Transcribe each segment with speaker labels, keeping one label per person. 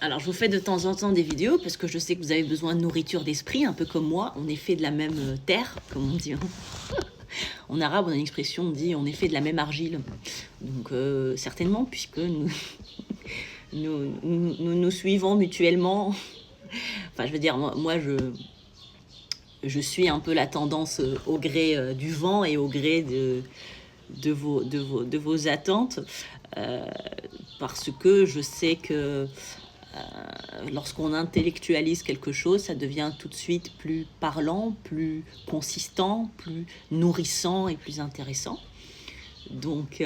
Speaker 1: Alors, je vous fais de temps en temps des vidéos parce que je sais que vous avez besoin de nourriture d'esprit, un peu comme moi. On est fait de la même terre, comme on dit. En arabe, on a une expression, on dit on est fait de la même argile. Donc, certainement, puisque nous suivons mutuellement. Enfin, je veux dire, moi je suis un peu la tendance au gré du vent et au gré de vos attentes. Parce que je sais que lorsqu'on intellectualise quelque chose, ça devient tout de suite plus parlant, plus consistant, plus nourrissant et plus intéressant. Donc, il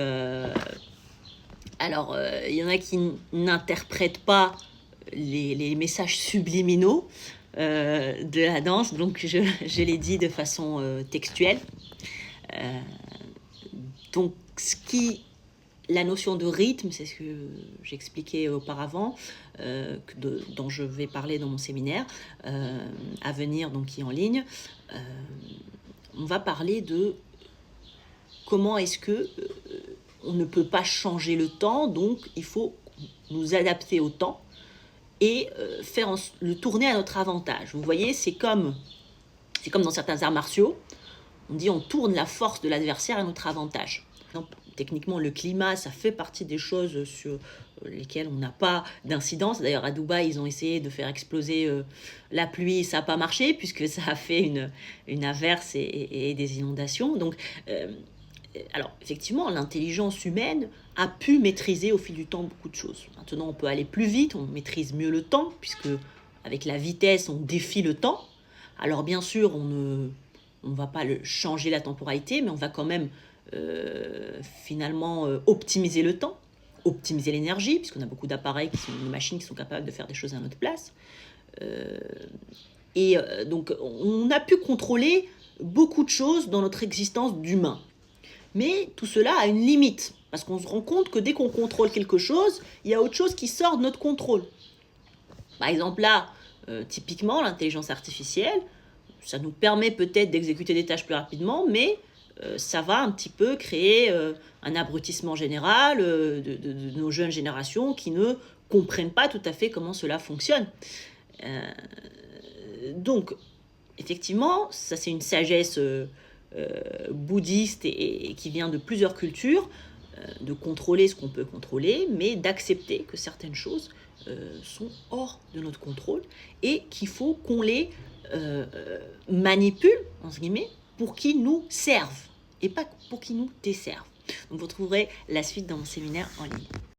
Speaker 1: y en a qui n'interprètent pas les messages subliminaux de la danse, donc je l'ai dit de façon textuelle. Euh, donc, la notion de rythme, c'est ce que j'expliquais auparavant, dont je vais parler dans mon séminaire à venir, donc qui est en ligne. On va parler de comment est-ce que on ne peut pas changer le temps, donc il faut nous adapter au temps et faire le tourner à notre avantage. Vous voyez, c'est comme dans certains arts martiaux, on dit on tourne la force de l'adversaire à notre avantage. Techniquement, le climat, ça fait partie des choses sur lesquelles on n'a pas d'incidence. D'ailleurs, à Dubaï, ils ont essayé de faire exploser la pluie, ça n'a pas marché, puisque ça a fait une averse et des inondations. Donc, alors, effectivement, l'intelligence humaine a pu maîtriser au fil du temps beaucoup de choses. Maintenant, on peut aller plus vite, on maîtrise mieux le temps, puisque avec la vitesse, on défie le temps. Alors, bien sûr, on ne va pas changer la temporalité, mais on va quand même finalement optimiser le temps, optimiser l'énergie, puisqu'on a beaucoup d'appareils, des machines qui sont capables de faire des choses à notre place. Donc, on a pu contrôler beaucoup de choses dans notre existence d'humain. Mais tout cela a une limite, parce qu'on se rend compte que dès qu'on contrôle quelque chose, il y a autre chose qui sort de notre contrôle. Par exemple, là, typiquement, l'intelligence artificielle, ça nous permet peut-être d'exécuter des tâches plus rapidement, mais ça va un petit peu créer un abrutissement général de nos jeunes générations qui ne comprennent pas tout à fait comment cela fonctionne. Donc, effectivement, ça c'est une sagesse bouddhiste et qui vient de plusieurs cultures, de contrôler ce qu'on peut contrôler, mais d'accepter que certaines choses sont hors de notre contrôle et qu'il faut qu'on les manipule, entre guillemets, pour qu'ils nous servent et pas pour qu'ils nous desservent. Donc vous trouverez la suite dans mon séminaire en ligne.